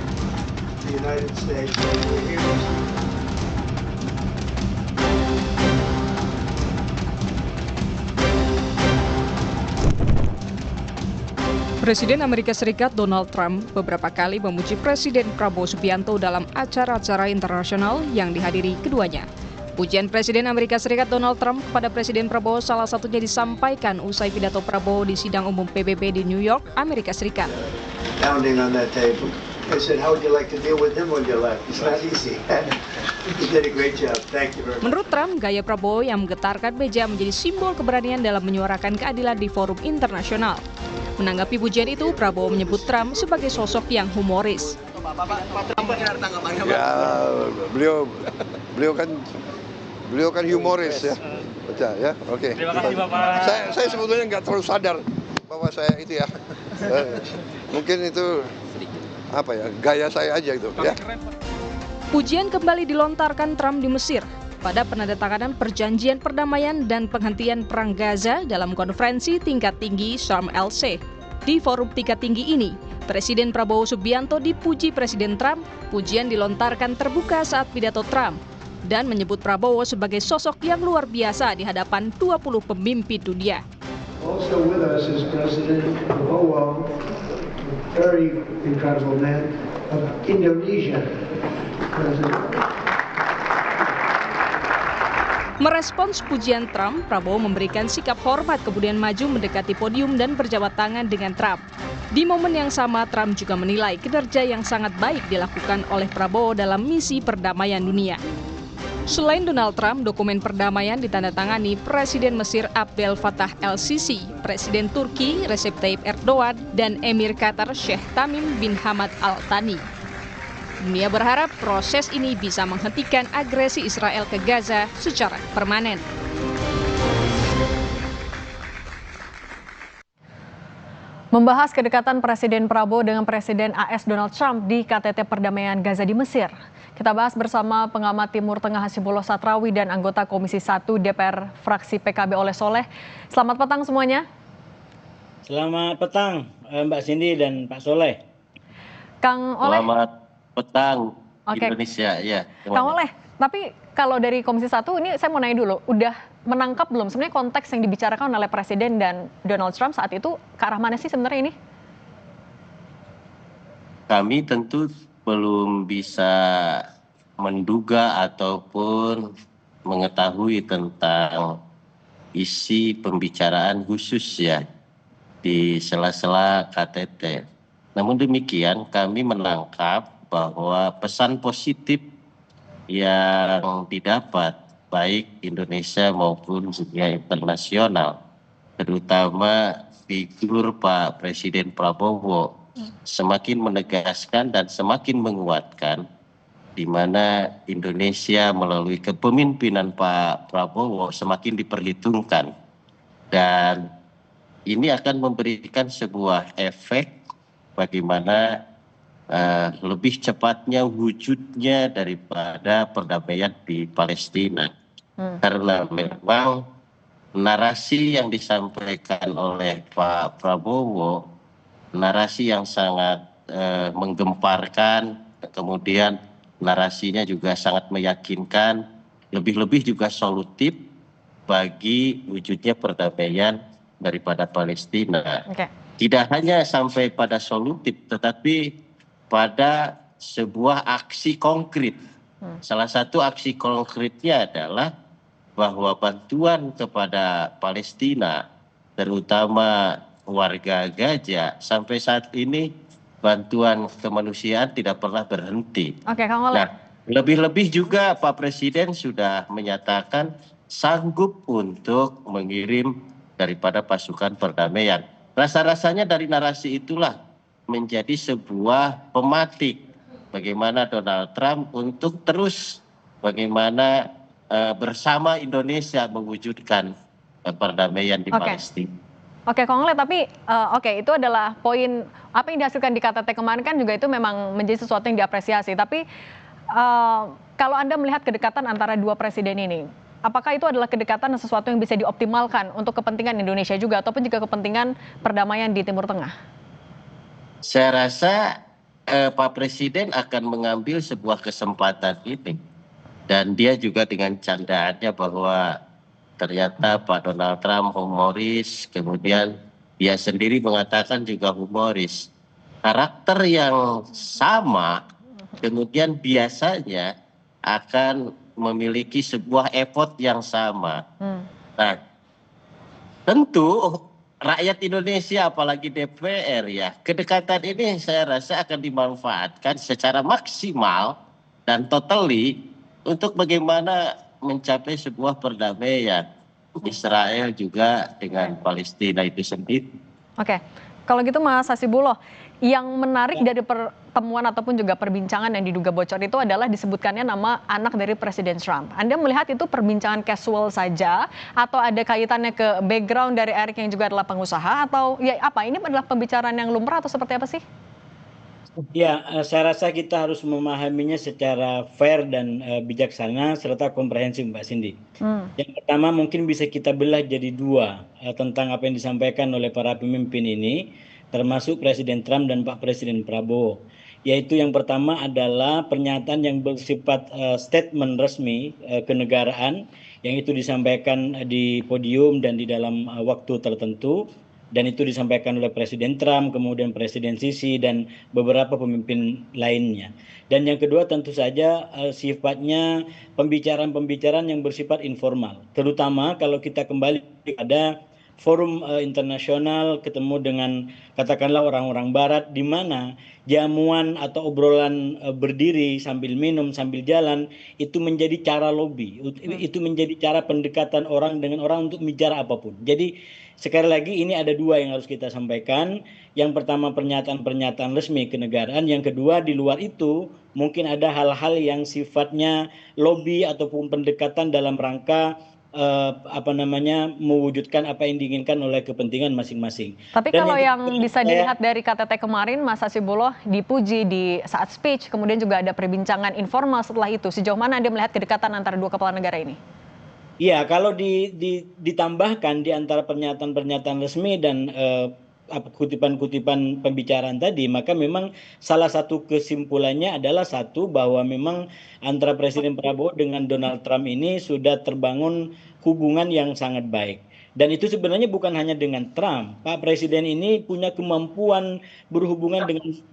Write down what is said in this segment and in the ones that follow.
support the United States. We're here to Presiden Amerika Serikat Donald Trump beberapa kali memuji Presiden Prabowo Subianto dalam acara-acara internasional yang dihadiri keduanya. Pujian Presiden Amerika Serikat Donald Trump kepada Presiden Prabowo salah satunya disampaikan usai pidato Prabowo di sidang umum PBB di New York, Amerika Serikat. pounding on that table. I said, how would you like to deal with him when you left? It's not easy. You did a great job. Thank you very much. Menurut Trump, gaya Prabowo yang menggetarkan meja menjadi simbol keberanian dalam menyuarakan keadilan di forum internasional. Menanggapi pujian itu, Prabowo menyebut Trump sebagai sosok yang humoris. Ya, beliau kan humoris ya. Baca ya. Oke. Terima kasih Bapak. Saya sebetulnya nggak terlalu sadar bahwa saya itu ya. Mungkin itu apa ya, gaya saya aja gitu ya. Pujian kembali dilontarkan Trump di Mesir pada penandatanganan perjanjian perdamaian dan penghentian perang Gaza dalam konferensi tingkat tinggi Sharm el-Sheikh. Di forum tingkat tinggi ini, Presiden Prabowo Subianto dipuji Presiden Trump. Pujian dilontarkan terbuka saat pidato Trump dan menyebut Prabowo sebagai sosok yang luar biasa di hadapan 20 pemimpin dunia. Also with us is President Prabowo, very incredible man, of Indonesia. Merespons pujian Trump, Prabowo memberikan sikap hormat kemudian maju mendekati podium dan berjabat tangan dengan Trump. Di momen yang sama, Trump juga menilai kinerja yang sangat baik dilakukan oleh Prabowo dalam misi perdamaian dunia. Selain Donald Trump, dokumen perdamaian ditandatangani Presiden Mesir Abdel Fattah el-Sisi, Presiden Turki Recep Tayyip Erdogan, dan Emir Qatar Sheikh Tamim bin Hamad Al Thani. Dunia berharap proses ini bisa menghentikan agresi Israel ke Gaza secara permanen. Membahas kedekatan Presiden Prabowo dengan Presiden AS Donald Trump di KTT Perdamaian Gaza di Mesir. Kita bahas bersama pengamat Timur Tengah Hasibullah Satrawi dan anggota Komisi 1 DPR fraksi PKB Oleh Soleh. Selamat petang semuanya. Selamat petang Mbak Cindy dan Pak Soleh. Kang Oleh. Selamat petang Oke. Indonesia ya. Kang Oleh, tapi kalau dari Komisi 1 ini saya mau nanya dulu, udah menangkap belum sebenarnya konteks yang dibicarakan oleh Presiden dan Donald Trump saat itu ke arah mana sih sebenarnya ini? Kami tentu belum bisa menduga ataupun mengetahui tentang isi pembicaraan khusus ya di sela-sela KTT. Namun demikian kami menangkap bahwa pesan positif yang didapat baik Indonesia maupun dunia internasional, terutama figur Pak Presiden Prabowo, semakin menegaskan dan semakin menguatkan di mana Indonesia melalui kepemimpinan Pak Prabowo semakin diperhitungkan, dan ini akan memberikan sebuah efek bagaimana lebih cepatnya wujudnya daripada perdamaian di Palestina. Karena memang narasi yang disampaikan oleh Pak Prabowo, narasi yang sangat menggemparkan, kemudian narasinya juga sangat meyakinkan, lebih-lebih juga solutif bagi wujudnya perdamaian daripada Palestina. Oke. Tidak hanya sampai pada solutif, tetapi pada sebuah aksi konkret. Salah satu aksi konkretnya adalah bahwa bantuan kepada Palestina, terutama warga Gaza, sampai saat ini bantuan kemanusiaan tidak pernah berhenti. Oke, Kang Oleh. Nah, lebih-lebih juga Pak Presiden sudah menyatakan sanggup untuk mengirim daripada pasukan perdamaian. Rasa-rasanya dari narasi itulah menjadi sebuah pematik bagaimana Donald Trump untuk terus bagaimana bersama Indonesia mewujudkan perdamaian di Palestina. Oke, Kang Oleh, tapi itu adalah poin apa yang dihasilkan di KTT kemarin kan juga itu memang menjadi sesuatu yang diapresiasi. Tapi kalau Anda melihat kedekatan antara dua presiden ini, apakah itu adalah kedekatan dan sesuatu yang bisa dioptimalkan untuk kepentingan Indonesia juga ataupun juga kepentingan perdamaian di Timur Tengah? Saya rasa Pak Presiden akan mengambil sebuah kesempatan ini. Dan dia juga dengan candaannya bahwa ternyata Pak Donald Trump humoris, kemudian dia sendiri mengatakan juga humoris. Karakter yang sama, kemudian biasanya akan memiliki sebuah effort yang sama. Nah, tentu rakyat Indonesia apalagi DPR ya, kedekatan ini saya rasa akan dimanfaatkan secara maksimal dan totally untuk bagaimana mencapai sebuah perdamaian Israel juga dengan Palestina itu sendiri. Oke, kalau gitu Mas Hasibuloh, yang menarik dari pertemuan ataupun juga perbincangan yang diduga bocor itu adalah disebutkannya nama anak dari Presiden Trump. Anda melihat itu perbincangan casual saja atau ada kaitannya ke background dari Eric yang juga adalah pengusaha atau ya apa ini adalah pembicaraan yang lumrah atau seperti apa sih? Ya, saya rasa kita harus memahaminya secara fair dan bijaksana serta komprehensif, Mbak Cindy. Yang pertama mungkin bisa kita belah jadi dua tentang apa yang disampaikan oleh para pemimpin ini, termasuk Presiden Trump dan Pak Presiden Prabowo. Yaitu yang pertama adalah pernyataan yang bersifat statement resmi kenegaraan, yang itu disampaikan di podium dan di dalam waktu tertentu. Dan itu disampaikan oleh Presiden Trump, kemudian Presiden Sisi, dan beberapa pemimpin lainnya. Dan yang kedua tentu saja sifatnya pembicaraan-pembicaraan yang bersifat informal. Terutama kalau kita kembali pada forum internasional, ketemu dengan katakanlah orang-orang barat, di mana jamuan atau obrolan berdiri sambil minum, sambil jalan, itu menjadi cara lobby. Itu menjadi cara pendekatan orang dengan orang untuk bicara apapun. Jadi sekali lagi ini ada dua yang harus kita sampaikan. Yang pertama pernyataan-pernyataan resmi kenegaraan. Yang kedua di luar itu mungkin ada hal-hal yang sifatnya lobby ataupun pendekatan dalam rangka mewujudkan apa yang diinginkan oleh kepentingan masing-masing. Tapi Dan kalau yang bisa dilihat dari KTT kemarin, Mas Hasibuloh dipuji di saat speech, kemudian juga ada perbincangan informal setelah itu. Sejauh mana Anda melihat kedekatan antara dua kepala negara ini? Iya, kalau ditambahkan di antara pernyataan-pernyataan resmi dan kutipan-kutipan pembicaraan tadi, maka memang salah satu kesimpulannya adalah satu, bahwa memang antara Presiden Prabowo dengan Donald Trump ini sudah terbangun hubungan yang sangat baik. Dan itu sebenarnya bukan hanya dengan Trump. Pak Presiden ini punya kemampuan berhubungan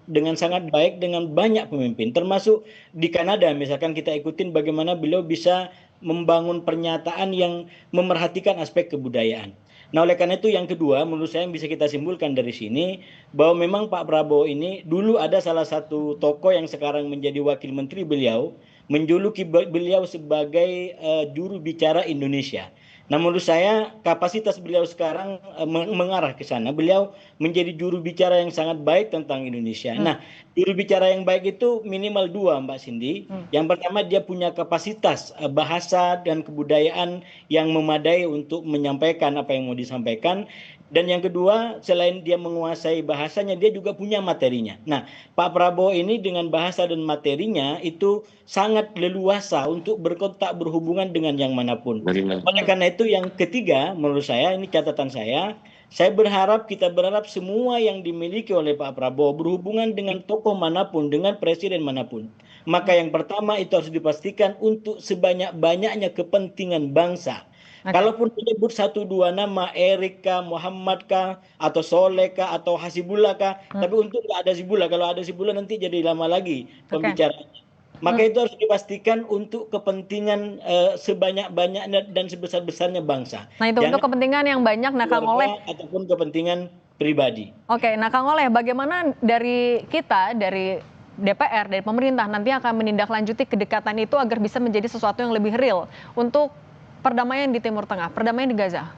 dengan sangat baik dengan banyak pemimpin, termasuk di Kanada. Misalkan kita ikutin bagaimana beliau bisa membangun pernyataan yang memerhatikan aspek kebudayaan. Nah, oleh karena itu yang kedua menurut saya yang bisa kita simpulkan dari sini, bahwa memang Pak Prabowo ini dulu ada salah satu tokoh yang sekarang menjadi wakil menteri beliau, menjuluki beliau sebagai juru bicara Indonesia. Nah, menurut saya kapasitas beliau sekarang mengarah ke sana. Beliau menjadi juru bicara yang sangat baik tentang Indonesia. Nah, juru bicara yang baik itu minimal dua, Mbak Cindy. Yang pertama, dia punya kapasitas bahasa dan kebudayaan yang memadai untuk menyampaikan apa yang mau disampaikan. Dan yang kedua, selain dia menguasai bahasanya, dia juga punya materinya. Nah, Pak Prabowo ini dengan bahasa dan materinya itu sangat leluasa untuk berkontak, berhubungan dengan yang manapun. Oleh karena itu yang ketiga, menurut saya, ini catatan saya kita berharap semua yang dimiliki oleh Pak Prabowo berhubungan dengan tokoh manapun, dengan presiden manapun. Maka yang pertama itu harus dipastikan untuk sebanyak-banyaknya kepentingan bangsa. Kalaupun menyebut satu dua nama, Erik kah, Muhammad kah, atau Soleh kah, atau Hasibullah kah, tapi untuk nggak ada Hasibullah. Kalau ada Hasibullah nanti jadi lama lagi pembicaraannya. Maka itu harus dipastikan untuk kepentingan sebanyak-banyaknya dan sebesar-besarnya bangsa. Nah, itu untuk kepentingan yang banyak, nah Kang Oleh. Ataupun kepentingan pribadi. Oke, nah Kang Oleh, bagaimana dari kita, dari DPR, dari pemerintah nanti akan menindaklanjuti kedekatan itu agar bisa menjadi sesuatu yang lebih real untuk perdamaian di Timur Tengah, perdamaian di Gaza?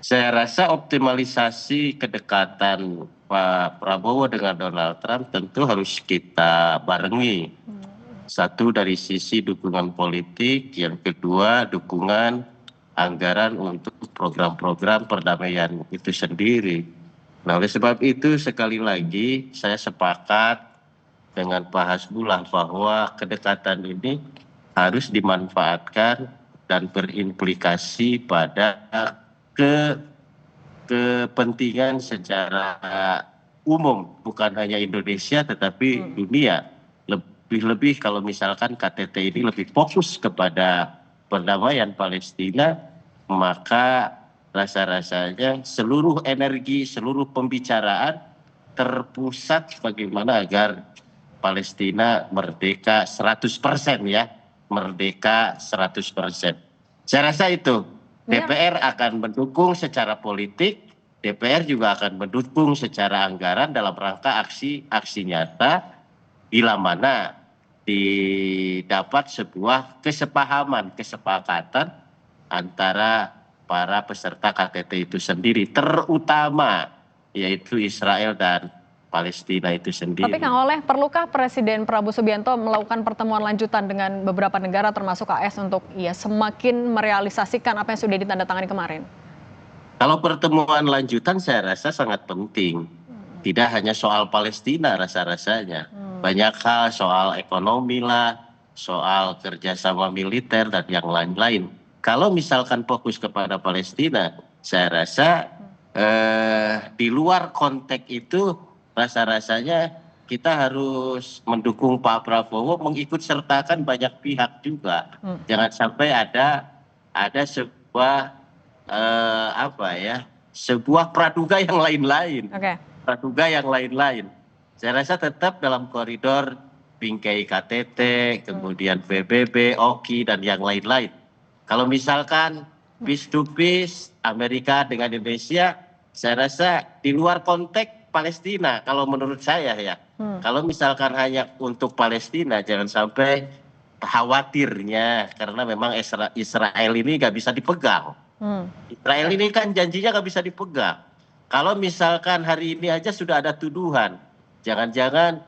Saya rasa optimalisasi kedekatan Pak Prabowo dengan Donald Trump tentu harus kita barengi. Satu dari sisi dukungan politik, yang kedua dukungan anggaran untuk program-program perdamaian itu sendiri. Nah, oleh sebab itu sekali lagi saya sepakat dengan Pak Hasbullah bahwa kedekatan ini harus dimanfaatkan dan berimplikasi pada kepentingan secara umum, bukan hanya Indonesia tetapi dunia. Lebih-lebih kalau misalkan KTT ini lebih fokus kepada perdamaian Palestina, maka rasa-rasanya seluruh energi, seluruh pembicaraan terpusat bagaimana agar Palestina merdeka 100% ya, merdeka 100%. Saya rasa itu DPR akan mendukung secara politik, DPR juga akan mendukung secara anggaran dalam rangka aksi nyata bila mana didapat sebuah kesepakatan antara para peserta KTT itu sendiri, terutama yaitu Israel dan Palestina itu sendiri. Tapi Kang Oleh, perlukah Presiden Prabowo Subianto melakukan pertemuan lanjutan dengan beberapa negara termasuk AS untuk semakin merealisasikan apa yang sudah ditandatangani kemarin? Kalau pertemuan lanjutan saya rasa sangat penting. Tidak hanya soal Palestina rasa-rasanya. Banyak hal soal ekonomi lah, soal kerjasama militer dan yang lain-lain. Kalau misalkan fokus kepada Palestina, saya rasa di luar konteks itu rasa-rasanya kita harus mendukung Pak Prabowo, mengikut sertakan banyak pihak juga. Jangan sampai ada sebuah sebuah praduga yang lain-lain. Praduga yang lain-lain. Saya rasa tetap dalam koridor bingkai KTT, kemudian PBB, OKI dan yang lain-lain. Kalau misalkan peace to peace Amerika dengan Indonesia, saya rasa di luar konteks Palestina, kalau menurut saya ya. Kalau misalkan hanya untuk Palestina, jangan sampai khawatirnya, karena memang Israel ini nggak bisa dipegang. Israel ini kan janjinya nggak bisa dipegang. Kalau misalkan hari ini aja sudah ada tuduhan, jangan-jangan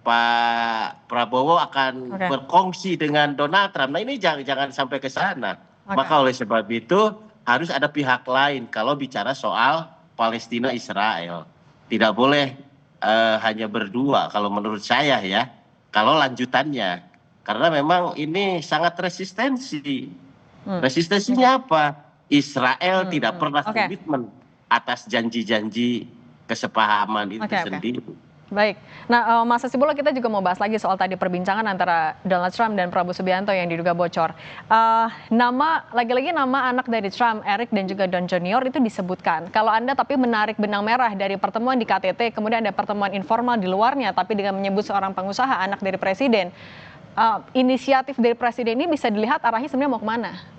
Pak Prabowo akan berkongsi dengan Donald Trump. Nah ini jangan sampai ke sana. Maka oleh sebab itu harus ada pihak lain kalau bicara soal Palestina Israel. Tidak boleh hanya berdua kalau menurut saya ya, kalau lanjutannya. Karena memang ini sangat resistensi. Resistensinya apa? Israel tidak pernah komitmen atas janji-janji kesepahaman itu sendiri. Baik. Nah, Mas Hasibulo, kita juga mau bahas lagi soal tadi perbincangan antara Donald Trump dan Prabowo Subianto yang diduga bocor. Lagi-lagi nama anak dari Trump, Eric dan juga Don Junior itu disebutkan. Kalau Anda tapi menarik benang merah dari pertemuan di KTT, kemudian ada pertemuan informal di luarnya, tapi dengan menyebut seorang pengusaha, anak dari presiden, inisiatif dari presiden ini bisa dilihat arahnya sebenarnya mau kemana?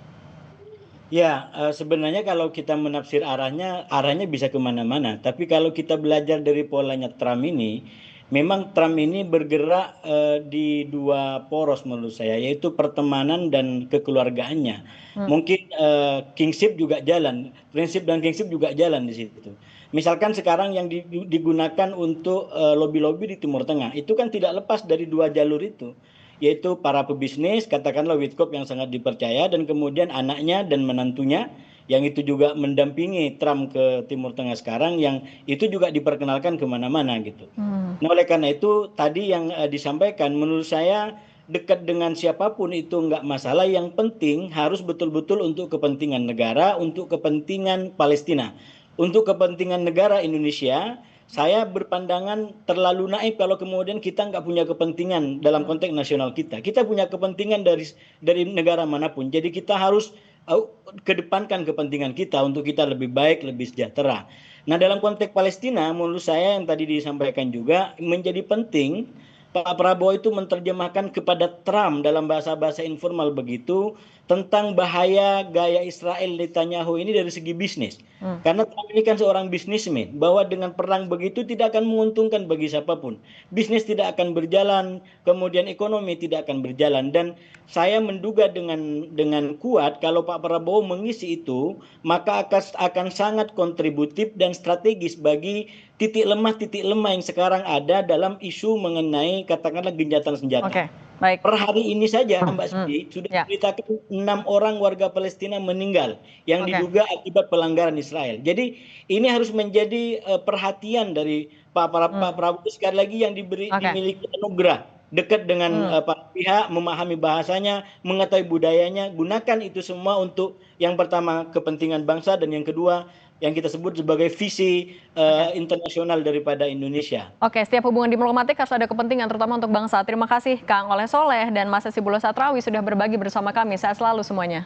Ya, sebenarnya kalau kita menafsir arahnya bisa kemana-mana. Tapi kalau kita belajar dari polanya Trump ini, memang Trump ini bergerak di dua poros menurut saya, yaitu pertemanan dan kekeluargaannya. Mungkin kingship juga jalan, prinsip dan kingship juga jalan di situ. Misalkan sekarang yang digunakan untuk lobby-lobby di Timur Tengah, itu kan tidak lepas dari dua jalur itu. Yaitu para pebisnis, katakanlah Witkoff yang sangat dipercaya, dan kemudian anaknya dan menantunya yang itu juga mendampingi Trump ke Timur Tengah sekarang, yang itu juga diperkenalkan kemana-mana gitu. Nah oleh karena itu tadi yang disampaikan, menurut saya dekat dengan siapapun itu nggak masalah, yang penting harus betul-betul untuk kepentingan negara, untuk kepentingan Palestina. Untuk kepentingan negara Indonesia, saya berpandangan terlalu naif kalau kemudian kita nggak punya kepentingan dalam konteks nasional kita. Kita punya kepentingan dari negara manapun. Jadi kita harus kedepankan kepentingan kita untuk kita lebih baik, lebih sejahtera. Nah dalam konteks Palestina, menurut saya yang tadi disampaikan juga menjadi penting Pak Prabowo itu menerjemahkan kepada Trump dalam bahasa-bahasa informal begitu tentang bahaya gaya Israel Netanyahu ini dari segi bisnis. Karena Trump ini kan seorang bisnismen, bahwa dengan perang begitu tidak akan menguntungkan bagi siapapun. Bisnis tidak akan berjalan, kemudian ekonomi tidak akan berjalan. Dan saya menduga dengan kuat kalau Pak Prabowo mengisi itu, maka akan sangat kontributif dan strategis bagi titik lemah yang sekarang ada dalam isu mengenai katakanlah gencatan senjata. Baik. Per hari ini saja Mbak Siti sudah diberitakan 6 orang warga Palestina meninggal yang diduga akibat pelanggaran Israel. Jadi ini harus menjadi perhatian dari Pak Prabowo, sekali lagi yang dimiliki anugerah dekat dengan pihak, memahami bahasanya, mengetahui budayanya, gunakan itu semua untuk yang pertama kepentingan bangsa, dan yang kedua yang kita sebut sebagai visi internasional daripada Indonesia. Oke, setiap hubungan diplomatik harus ada kepentingan, terutama untuk bangsa. Terima kasih Kang Oleh Soleh dan Mas Hasibulo Satrawi sudah berbagi bersama kami. Sehat selalu semuanya.